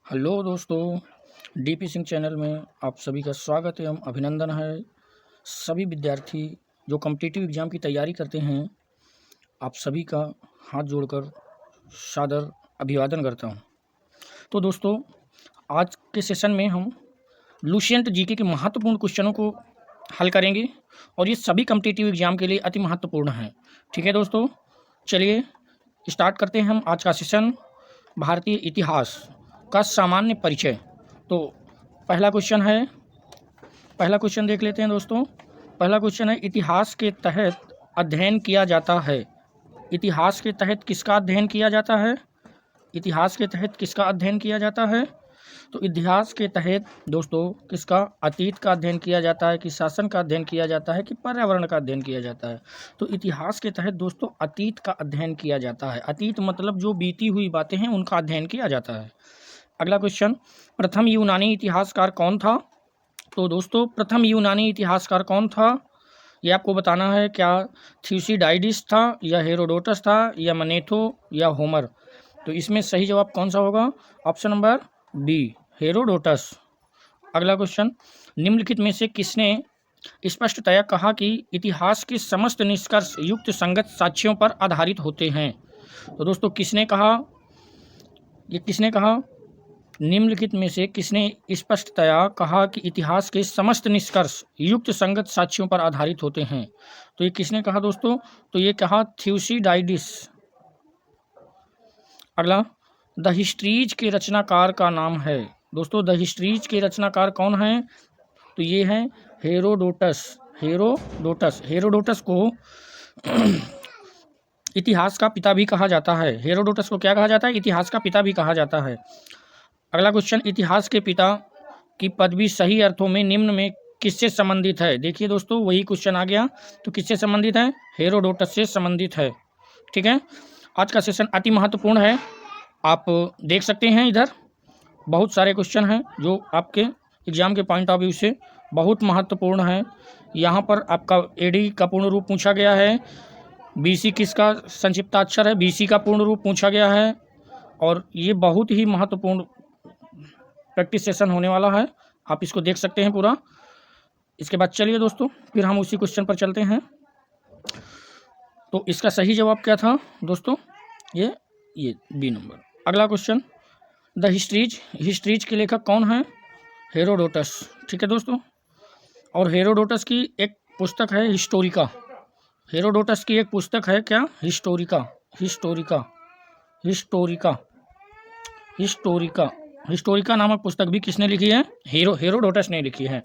Hello दोस्तों, DP Singh channel में आप सभी का स्वागत एवं अभिनंदन है। सभी विद्यार्थी जो कॉम्पिटिटिव एग्ज़ाम की तैयारी करते हैं, आप सभी का हाथ जोड़कर सादर अभिवादन करता हूं। तो दोस्तों, आज के सेशन में हम लुसेंट जीके के महत्वपूर्ण क्वेश्चनों को हल करेंगे और ये सभी कॉम्पिटिटिव एग्ज़ाम के लिए अति महत्वपूर्ण हैं। ठीक है दोस्तों, चलिए स्टार्ट करते हैं हम आज का सेशन। भारतीय इतिहास का सामान्य परिचय। तो पहला क्वेश्चन देख लेते हैं दोस्तों। पहला क्वेश्चन है, इतिहास के तहत अध्ययन किया जाता है। इतिहास के तहत किसका अध्ययन किया जाता है? इतिहास के तहत किसका अध्ययन किया जाता है? तो इतिहास के तहत दोस्तों किसका? अतीत का अध्ययन किया जाता है, कि शासन का अध्ययन किया जाता है, कि पर्यावरण का अध्ययन किया जाता है? तो इतिहास के तहत दोस्तों अतीत का अध्ययन किया जाता है। अतीत मतलब जो बीती हुई बातें हैं उनका अध्ययन किया जाता है। अगला क्वेश्चन, प्रथम यूनानी इतिहासकार कौन था? तो दोस्तों प्रथम यूनानी इतिहासकार कौन था ये आपको बताना है। क्या थ्यूसिडाइडिस था, या हेरोडोटस था, या मनेथो, या होमर? तो इसमें सही जवाब कौन सा होगा? Option number B, Herodotus. अगला क्वेश्चन, निम्नलिखित में से किसने स्पष्टतया कहा कि इतिहास के समस्त निष्कर्ष युक्त संगत साक्ष्यों पर आधारित होते हैं? तो दोस्तों किसने कहा? निम्नलिखित में से किसने स्पष्टतया कहा कि इतिहास के समस्त निष्कर्ष युक्त संगत साक्ष्यों पर आधारित होते हैं? तो ये किसने कहा दोस्तों? तो ये कहा थ्यूसिडाइडिस। अगला, द हिस्ट्रीज के रचनाकार का नाम है। दोस्तों द हिस्ट्रीज के रचनाकार कौन है? तो ये है हेरोडोटस। हेरोडोटस को इतिहास का पिता भी कहा जाता है। हेरोडोटस को क्या कहा जाता है? इतिहास का पिता भी कहा जाता है। अगला क्वेश्चन, इतिहास के पिता की पदवी सही अर्थों में निम्न में किससे संबंधित है? देखिए दोस्तों वही क्वेश्चन आ गया। तो किससे संबंधित है? हेरोडोटस से संबंधित है। ठीक है, आज का सेशन अति महत्वपूर्ण है। आप देख सकते हैं इधर बहुत सारे क्वेश्चन हैं जो आपके एग्जाम के पॉइंट ऑफ व्यू से बहुत महत्वपूर्ण है। यहाँ पर आपका एडी का पूर्ण रूप पूछा गया है, बीसी किसका संक्षिप्ताक्षर है, बीसी का पूर्ण रूप पूछा गया है। और ये बहुत ही महत्वपूर्ण प्रैक्टिस सेशन होने वाला है, आप इसको देख सकते हैं पूरा। इसके बाद चलिए दोस्तों फिर हम उसी क्वेश्चन पर चलते हैं। तो इसका सही जवाब क्या था दोस्तों? ये बी नंबर। अगला क्वेश्चन, द हिस्ट्रीज के लेखक कौन है? हेरोडोटस। ठीक है दोस्तों, और हेरोडोटस की एक पुस्तक है हिस्टोरिका। हेरोडोटस की एक पुस्तक है क्या? हिस्टोरिका नामक पुस्तक भी किसने लिखी है? हेरोडोटस ने लिखी है।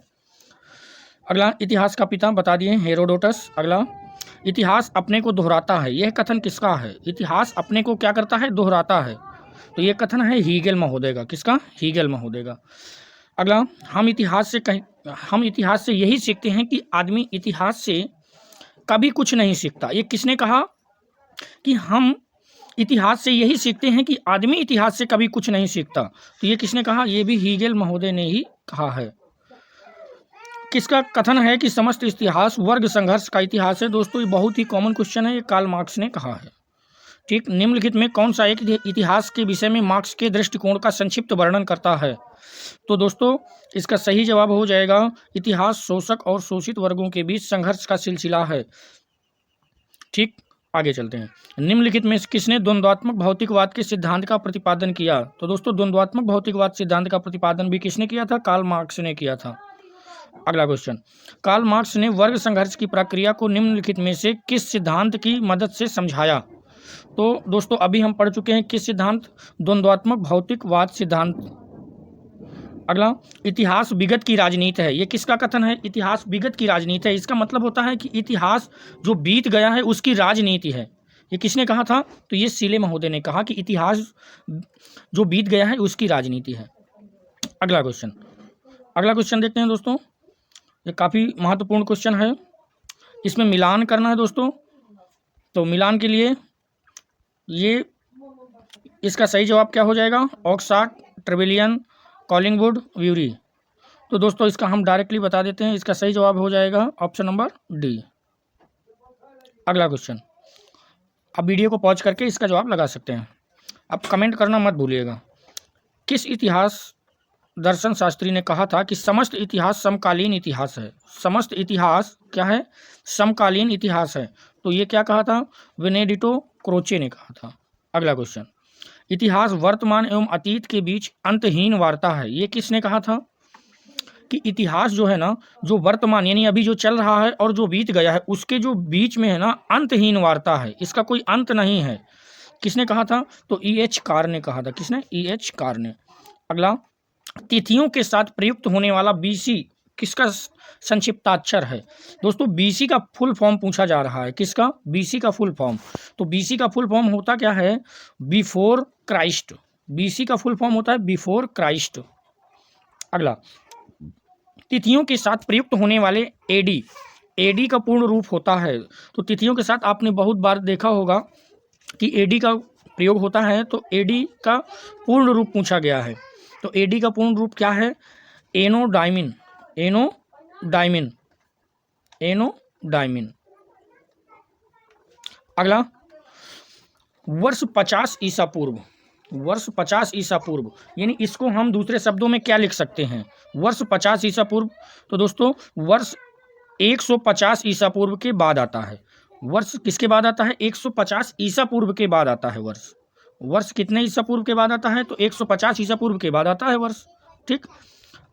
अगला, इतिहास का पिता बता दिए हेरोडोटस। अगला, इतिहास अपने को दोहराता है, यह कथन किसका है? इतिहास अपने को क्या करता है? दोहराता है। तो यह कथन है हीगेल महोदय का। किसका? हीगेल महोदय का। अगला, हम इतिहास से यही सीखते हैं कि आदमी इतिहास से कभी कुछ नहीं सीखता। ये किसने कहा कि हम इतिहास से यही सीखते हैं कि आदमी इतिहास से कभी कुछ नहीं सीखता? तो ये किसने कहा? ये भी हीगेल महोदय ने ही कहा है। किसका कथन है कि समस्त इतिहास वर्ग संघर्ष का इतिहास है? दोस्तों ये बहुत ही कॉमन क्वेश्चन है, ये कार्ल मार्क्स ने कहा है। ठीक, निम्नलिखित में कौन सा एक इतिहास के विषय में मार्क्स के दृष्टिकोण का संक्षिप्त वर्णन करता है? तो दोस्तों इसका सही जवाब हो जाएगा, इतिहास शोषक और शोषित वर्गों के बीच संघर्ष का सिलसिला है। ठीक, आगे चलते हैं। निम्नलिखित में किसने द्वंद्वात्मक भौतिकवाद के सिद्धांत का प्रतिपादन किया? तो दोस्तों द्वंद्वात्मक भौतिकवाद सिद्धांत का प्रतिपादन भी किसने किया था? कार्ल मार्क्स ने किया था। अगला क्वेश्चन, कार्ल मार्क्स ने वर्ग संघर्ष की प्रक्रिया को निम्नलिखित में से किस सिद्धांत की मदद से समझाया? तो दोस्तों अभी हम पढ़ चुके हैं किस सिद्धांत? द्वंद्वात्मक भौतिकवाद सिद्धांत। अगला, इतिहास विगत की राजनीति है, ये किसका कथन है? इतिहास विगत की राजनीति है। इसका मतलब होता है कि इतिहास जो बीत गया है उसकी राजनीति है। ये किसने कहा था? तो ये सीले महोदय ने कहा कि इतिहास जो बीत गया है उसकी राजनीति है। अगला क्वेश्चन देखते हैं दोस्तों, ये काफ़ी महत्वपूर्ण क्वेश्चन है। इसमें मिलान करना है दोस्तों। तो मिलान के लिए ये इसका सही जवाब क्या हो जाएगा? Oxford, Trevelyan, Collingwood, Bury. तो दोस्तों इसका हम डायरेक्टली बता देते हैं, इसका सही जवाब हो जाएगा ऑप्शन नंबर डी। अगला क्वेश्चन, आप वीडियो को पॉज करके इसका जवाब लगा सकते हैं। आप कमेंट करना मत भूलिएगा। किस इतिहास दर्शन शास्त्री ने कहा था कि समस्त इतिहास समकालीन इतिहास है? समस्त इतिहास क्या है? समकालीन इतिहास है। तो ये क्या कहा था? बेनेडिक्टो क्रोचे ने कहा था। अगला क्वेश्चन, इतिहास वर्तमान एवं अतीत के बीच अंतहीन वार्ता है, ये किसने कहा था? कि इतिहास जो है ना, जो वर्तमान यानी अभी जो चल रहा है और जो बीत गया है उसके जो बीच में है ना अंतहीन वार्ता है, इसका कोई अंत नहीं है। किसने कहा था? तो E.H. कार ने कहा था। किसने? E.H. कार ने। अगला, तिथियों के साथ प्रयुक्त होने वाला BC किसका संक्षिप्ताक्षर है? दोस्तों BC का फुल फॉर्म पूछा जा रहा है। किसका? BC का फुल फॉर्म। तो BC का फुल फॉर्म होता क्या है? Before Christ. BC का फुल फॉर्म होता है बिफोर क्राइस्ट। अगला, तिथियों के साथ प्रयुक्त होने वाले AD का पूर्ण रूप होता है। तो तिथियों के साथ आपने बहुत बार देखा होगा कि AD का प्रयोग होता है, तो AD का पूर्ण रूप पूछा गया है। तो AD का पूर्ण रूप क्या है? एनोडाइमिन। एनोडाइमिन। एनोडाइमिन। अगला, वर्ष 50 ईसा पूर्व। वर्ष 50 ईसा पूर्व यानी इसको हम दूसरे शब्दों में क्या लिख सकते हैं? वर्ष 50 ईसा पूर्व। तो दोस्तों वर्ष 150 ईसा पूर्व के बाद आता है। वर्ष किसके बाद आता है? 150 ईसा पूर्व के बाद आता है वर्ष। वर्ष कितने ईसा पूर्व के बाद आता है? तो 150 ईसा पूर्व के बाद आता है वर्ष। ठीक।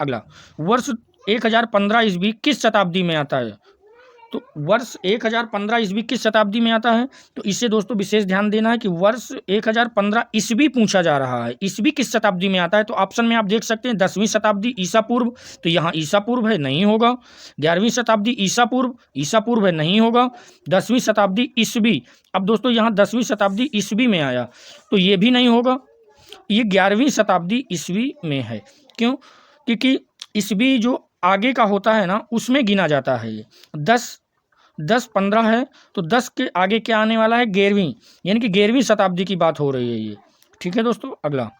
अगला, वर्ष 1015 ईस्वी किस शताब्दी में आता है? तो वर्ष 1015 ईस्वी किस शताब्दी में आता है? तो इससे दोस्तों विशेष ध्यान देना है कि वर्ष 1015 ईस्वी पूछा जा रहा है। ईस्वी किस शताब्दी में आता है? तो ऑप्शन में आप देख सकते हैं 10वीं शताब्दी ईसा पूर्व, तो यहाँ ईसा पूर्व है, नहीं होगा। 11वीं शताब्दी ईसा पूर्व है, नहीं होगा। 10वीं शताब्दी ईस्वी, अब दोस्तों यहाँ 10वीं शताब्दी ईस्वी में आया तो ये भी नहीं होगा। ये 11वीं शताब्दी ईस्वी में है। क्यों? क्योंकि ईस्वी जो आगे का होता है ना उसमें गिना जाता है। ये 10-15 है, तो 10 के आगे क्या आने वाला है? 11वीं, यानी कि 11वीं शताब्दी की बात हो रही है ये। ठीक है दोस्तों। अगला,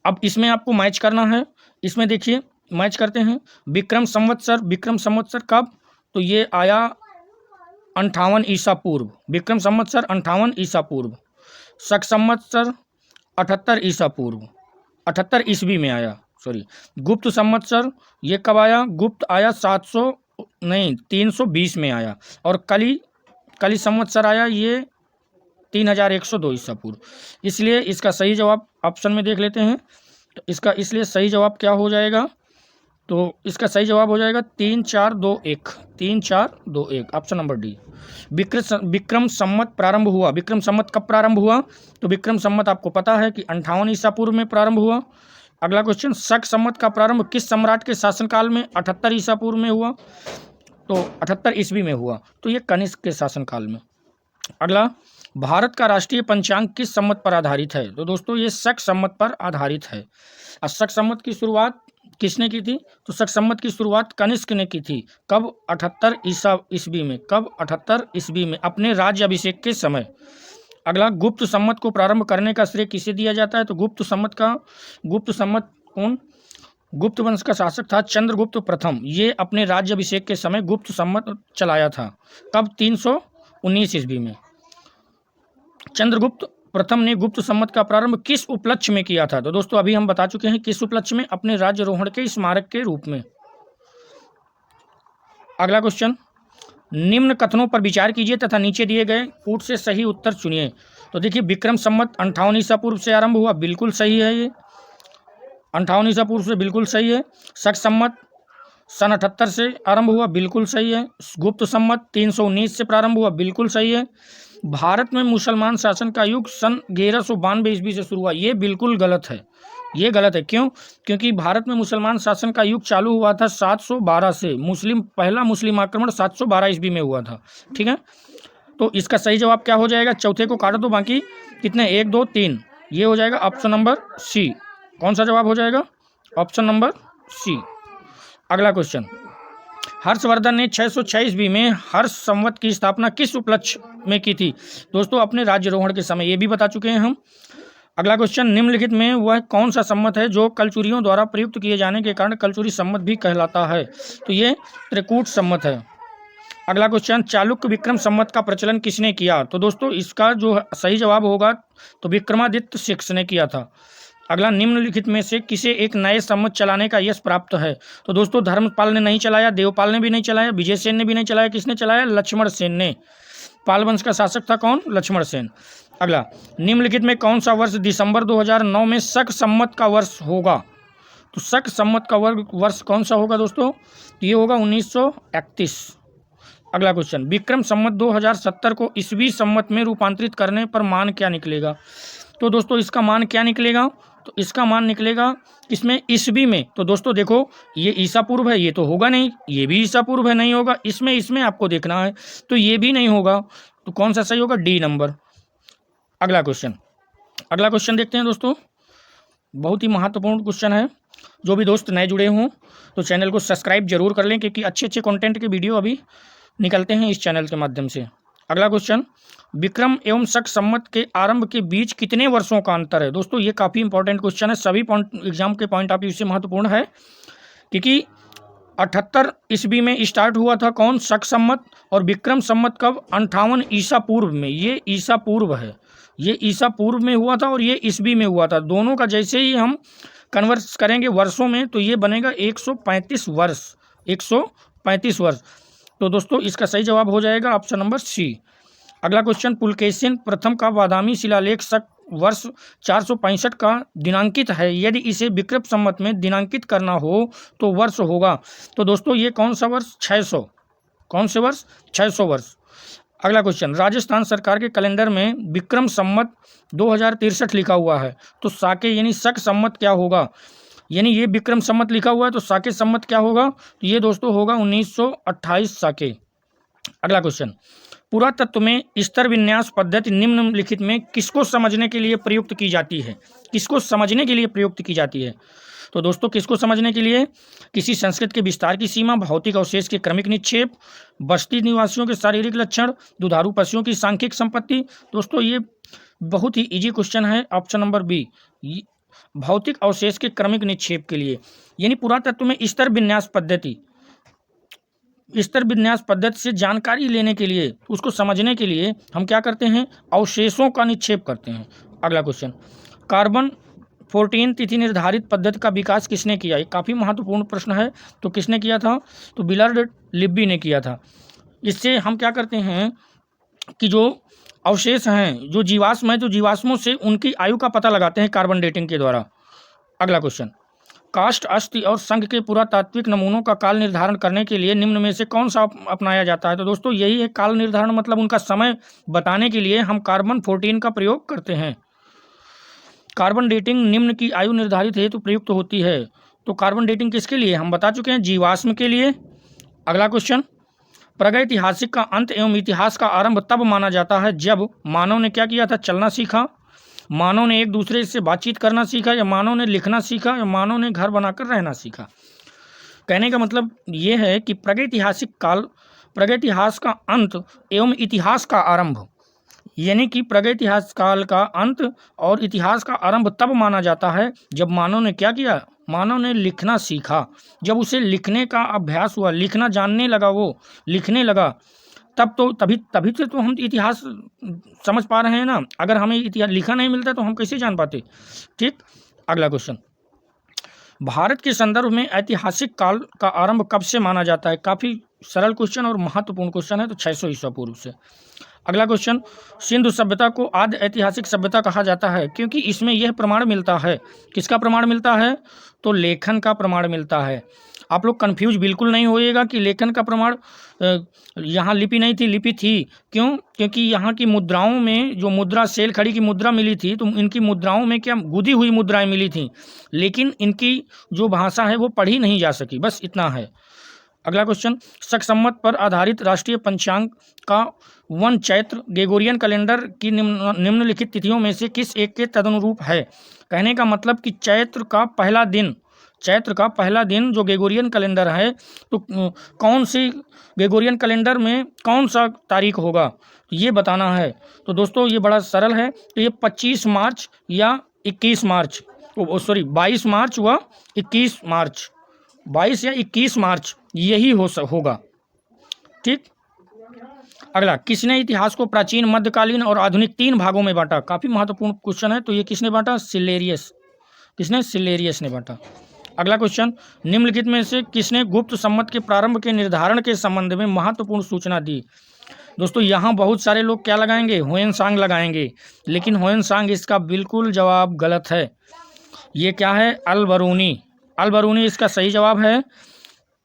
अब इसमें आपको मैच करना है। इसमें देखिए मैच करते हैं। विक्रम संवत्सर कब? तो ये आया 58 ईसा पूर्व। विक्रम संवत्सर 58 ईसा पूर्व। शक संवत्सर 78 ईसा पूर्व, 78 ईस्वी में आया, सॉरी। गुप्त संवत्सर ये कब आया? गुप्त आया 320 में आया। और कली संवत्सर आया ये 3102 ईसा पूर्व। इसलिए इसका सही जवाब ऑप्शन में देख लेते हैं। तो इसका इसलिए सही जवाब क्या हो जाएगा? तो इसका सही जवाब हो जाएगा 3421 option number D. Vikram Samvat प्रारंभ हुआ। विक्रम संवत कब प्रारंभ हुआ? तो विक्रम संवत आपको पता है कि 58 ईसा पूर्व में प्रारंभ हुआ। अगला क्वेश्चन, शक संवत का प्रारंभ किस सम्राट के शासनकाल में? 78 ईसा पूर्व में हुआ, तो 78 ईस्वी में हुआ, तो ये कनिष्क के शासनकाल में। अगला, भारत का राष्ट्रीय पंचांग किस संवत पर आधारित है? तो दोस्तों ये शक संवत पर आधारित है। और शक संवत की शुरुआत किसने की थी? तो शक संवत की शुरुआत कनिष्क ने की थी। कब? 78 ईस्वी में। कब? 78 ईस्वी में, अपने राज्य अभिषेक के समय। अगला, गुप्त संवत को प्रारंभ करने का श्रेय किसे दिया जाता है? तो गुप्त संवत कौन? गुप्त वंश का शासक था चंद्रगुप्त प्रथम। ये अपने राज्य अभिषेक के समय गुप्त संवत चलाया था। कब? 319 ईस्वी में। चंद्रगुप्त प्रथम ने गुप्त संवत का प्रारंभ किस उपलक्ष्य में किया था? तो दोस्तों अभी हम बता चुके हैं किस उपलक्ष्य में, अपने राज्यारोहण के स्मारक के रूप में। अगला क्वेश्चन, निम्न कथनों पर विचार कीजिए तथा नीचे दिए गए कूट से सही उत्तर चुनिए। तो देखिए, विक्रम संवत 58 ईसा पूर्व से आरंभ हुआ, बिल्कुल सही है ये। 58 ईसा पूर्व से बिल्कुल सही है। शक संवत सन 78 से आरंभ हुआ, बिल्कुल सही है। गुप्त संवत 319 से प्रारंभ हुआ, बिल्कुल सही है। भारत में मुसलमान शासन का युग सन 1192 ईस्वी से शुरू हुआ, ये बिल्कुल गलत है। ये गलत है। क्यों? क्योंकि भारत में मुसलमान शासन का युग चालू हुआ था 712 से। पहला मुस्लिम आक्रमण 712 ईस्वी में हुआ था। ठीक है, तो इसका सही जवाब क्या हो जाएगा? चौथे को काट दो, बाकी कितने? 1 2 3, ये हो जाएगा ऑप्शन नंबर सी। कौन सा जवाब हो जाएगा? Option number C. अगला क्वेश्चन, हर्षवर्धन ने 606 ईस्वी में हर्ष संवत की स्थापना किस उपलक्ष्य में की थी? दोस्तों अपने राज्यारोहण के समय, ये भी बता चुके हैं हम। अगला क्वेश्चन, निम्नलिखित में वह कौन सा संवत है जो कलचुरियों द्वारा प्रयुक्त किए जाने के कारण कलचुरी संवत भी कहलाता है? तो ये त्रिकूट संवत है। अगला क्वेश्चन, चालुक्य विक्रम संवत का प्रचलन किसने किया? तो दोस्तों इसका जो सही जवाब होगा तो विक्रमादित्य 6 ने किया था। अगला, निम्नलिखित में से किसे एक नए सम्मत चलाने का यश प्राप्त है? तो दोस्तों धर्मपाल ने नहीं चलाया, देवपाल ने भी नहीं चलाया, विजय सेन ने भी नहीं चलाया, किसने चलाया? लक्ष्मण सेन ने। पाल वंश का शासक था कौन? लक्ष्मण सेन। अगला, निम्नलिखित में कौन सा वर्ष दिसंबर 2009 में शक सम्मत का वर्ष होगा? तो शक सम्मत का वर्ष कौन सा होगा दोस्तों? ये होगा 1931। अगला क्वेश्चन, विक्रम सम्मत 2070 को ईसवी सम्मत में रूपांतरित करने पर मान क्या निकलेगा? तो दोस्तों इसका मान क्या निकलेगा? तो इसका मान निकलेगा इसमें ईसवी में। तो दोस्तों देखो, ये ईसा पूर्व है, ये तो होगा नहीं, ये भी ईसा पूर्व है, नहीं होगा। इसमें आपको देखना है, तो ये भी नहीं होगा। तो कौन सा सही होगा? D number. अगला क्वेश्चन देखते हैं दोस्तों, बहुत ही महत्वपूर्ण क्वेश्चन है। जो भी दोस्त नए जुड़े हों तो चैनल को सब्सक्राइब जरूर कर लें, क्योंकि अच्छे कंटेंट के वीडियो अभी निकलते हैं इस चैनल के माध्यम से। अगला क्वेश्चन, विक्रम एवं शक सम्मत के आरंभ के बीच कितने वर्षों का अंतर है? दोस्तों ये काफ़ी इंपॉर्टेंट क्वेश्चन है, सभी एग्जाम के पॉइंट ऑफ व्यू से महत्वपूर्ण है, क्योंकि 78 ईस्वी में स्टार्ट हुआ था कौन? शक सम्मत। और विक्रम सम्मत कब? 58 ईसा पूर्व में। ये ईसा पूर्व है, ये ईसा पूर्व में हुआ था और ये ईस्वी में हुआ था। दोनों का जैसे ही हम कन्वर्ट करेंगे वर्षों में तो ये बनेगा 135 वर्ष, 135 वर्ष। तो दोस्तों इसका सही जवाब हो जाएगा ऑप्शन नंबर सी। अगला क्वेश्चन, पुलकेशिन प्रथम का बादामी शिलालेख शक वर्ष 465 का दिनांकित है। यदि इसे विक्रम सम्मत में दिनांकित करना हो तो वर्ष होगा। तो दोस्तों ये कौन सा वर्ष? 600। कौन से वर्ष? 600 वर्ष। अगला क्वेश्चन, राजस्थान सरकार के कैलेंडर में विक्रम सम्मत 2063 लिखा हुआ है, तो साके यानी शक सम्मत क्या होगा? यानी ये विक्रम सम्मत लिखा हुआ है तो साके सम्मत क्या होगा? तो ये दोस्तों होगा 1928 साके। अगला क्वेश्चन, पुरातत्व में स्तर विन्यास पद्धति निम्नलिखित में किसको समझने के लिए प्रयुक्त की जाती है? किसको समझने के लिए प्रयुक्त की जाती है? तो दोस्तों किसको समझने के लिए? किसी संस्कृति के विस्तार की सीमा, भौतिक अवशेष के क्रमिक निक्षेप, बस्ती निवासियों के शारीरिक लक्षण, दुधारू पशुओं की सांख्यिक संपत्ति। दोस्तों ये बहुत ही इजी क्वेश्चन है, ऑप्शन नंबर बी, भौतिक अवशेष के क्रमिक निक्षेप के लिए। यानी पुरातत्व में स्तर विन्यास पद्धति, स्तर विन्यास पद्धति से जानकारी लेने के लिए, उसको समझने के लिए हम क्या करते हैं? अवशेषों का निक्षेप करते हैं। अगला क्वेश्चन, कार्बन 14 तिथि निर्धारित पद्धति का विकास किसने किया? ये काफ़ी महत्वपूर्ण प्रश्न है। तो किसने किया था? तो विलर्ड लिब्बी ने किया था। इससे हम क्या करते हैं कि जो अवशेष हैं, जो जीवाश्म हैं, जो जीवाश्मों से उनकी आयु का पता लगाते हैं कार्बन डेटिंग के द्वारा। अगला क्वेश्चन, काष्ठ, अस्थि और संघ के पुरातात्विक नमूनों का काल निर्धारण करने के लिए निम्न में से कौन सा अपनाया जाता है? तो दोस्तों यही है काल निर्धारण, मतलब उनका समय बताने के लिए हम कार्बन 14 का प्रयोग करते हैं। कार्बन डेटिंग निम्न की आयु निर्धारित हेतु प्रयुक्त होती है। तो कार्बन डेटिंग किसके लिए? हम बता चुके हैं, जीवाश्म के लिए। अगला क्वेश्चन, प्रागैतिहासिक का अंत एवं इतिहास का आरंभ तब माना जाता है जब मानव ने क्या किया था? चलना सीखा, मानव ने एक दूसरे से बातचीत करना सीखा, या मानव ने लिखना सीखा, या मानव ने घर बनाकर रहना सीखा। कहने का मतलब ये है कि प्रागैतिहासिक काल, प्रागैतिहास का अंत एवं इतिहास का आरंभ, यानी कि प्रागैतिहासिक काल का अंत और इतिहास का आरंभ तब माना जाता है जब मानव ने क्या किया? मानव ने लिखना सीखा। जब उसे लिखने का अभ्यास हुआ, लिखना जानने लगा, वो लिखने लगा, तब तो तभी से तो हम इतिहास समझ पा रहे हैं ना। अगर हमें इतिहास लिखा नहीं मिलता तो हम कैसे जान पाते? ठीक। अगला क्वेश्चन, भारत के संदर्भ में ऐतिहासिक काल का आरंभ कब से माना जाता है? काफ़ी सरल क्वेश्चन और महत्वपूर्ण क्वेश्चन है। तो 600 ईसा पूर्व से। अगला क्वेश्चन, सिंधु सभ्यता को आद्य ऐतिहासिक सभ्यता कहा जाता है क्योंकि इसमें यह प्रमाण मिलता है। किसका प्रमाण मिलता है? तो लेखन का प्रमाण मिलता है। आप लोग कंफ्यूज बिल्कुल नहीं होइएगा कि लेखन का प्रमाण, यहाँ लिपि नहीं थी, लिपि थी। क्यों? क्योंकि यहाँ की मुद्राओं में जो मुद्रा सेल खड़ी की मुद्रा मिली थी, तो इनकी मुद्राओं में क्या गुदी हुई मुद्राएं मिली थी, लेकिन इनकी जो भाषा है वो पढ़ी नहीं जा सकी, बस इतना है। अगला क्वेश्चन, शक सम्मत पर आधारित राष्ट्रीय पंचांग का 1 चैत्र ग्रेगोरियन कैलेंडर की निम्नलिखित तिथियों में से किस एक के तदनुरूप है? कहने का मतलब कि चैत्र का पहला दिन जो ग्रेगोरियन कैलेंडर है, तो कौन सी ग्रेगोरियन कैलेंडर में कौन सा तारीख होगा ये बताना है। तो दोस्तों ये बड़ा सरल है। तो ये 25 मार्च या 21 मार्च, 22 मार्च व 21 मार्च, 22 या 21 मार्च यही होगा। ठीक। अगला, किसने इतिहास को प्राचीन, मध्यकालीन और आधुनिक 3 भागों में बांटा? काफ़ी महत्वपूर्ण क्वेश्चन है। तो ये किसने बांटा? सिलेरियस। किसने? सिलेरियस ने बांटा। अगला क्वेश्चन, निम्नलिखित में से किसने गुप्त संवत के प्रारंभ के निर्धारण के संबंध में महत्वपूर्ण सूचना दी? दोस्तों यहाँ बहुत सारे लोग क्या लगाएंगे? ह्वेनसांग लगाएंगे, लेकिन ह्वेनसांग इसका बिल्कुल जवाब गलत है। ये क्या है? अल-बरूनी। अल-बरूनी इसका सही जवाब है।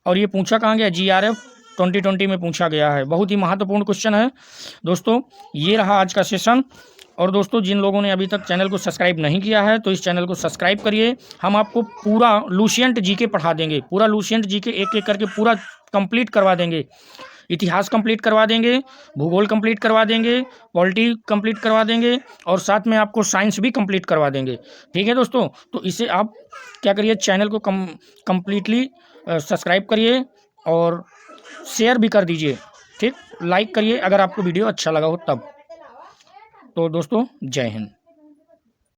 और ये पूछा कहाँ गया? GRF 2020 में पूछा गया है। बहुत ही महत्वपूर्ण क्वेश्चन है दोस्तों। ये रहा आज का सेशन। और दोस्तों जिन लोगों ने अभी तक चैनल को सब्सक्राइब नहीं किया है तो इस चैनल को सब्सक्राइब करिए। हम आपको पूरा लुसेंट जीके पढ़ा देंगे, पूरा लुसेंट जीके एक एक करके पूरा कंप्लीट करवा देंगे। इतिहास कंप्लीट करवा देंगे, भूगोल कंप्लीट करवा देंगे, पॉलिटी कंप्लीट करवा देंगे और साथ में आपको साइंस भी कंप्लीट करवा देंगे। ठीक है दोस्तों, तो इसे आप क्या करिए? चैनल को कंप्लीटली सब्सक्राइब करिए और शेयर भी कर दीजिए। ठीक, लाइक करिए अगर आपको वीडियो अच्छा लगा हो तब। तो दोस्तों जय हिंद।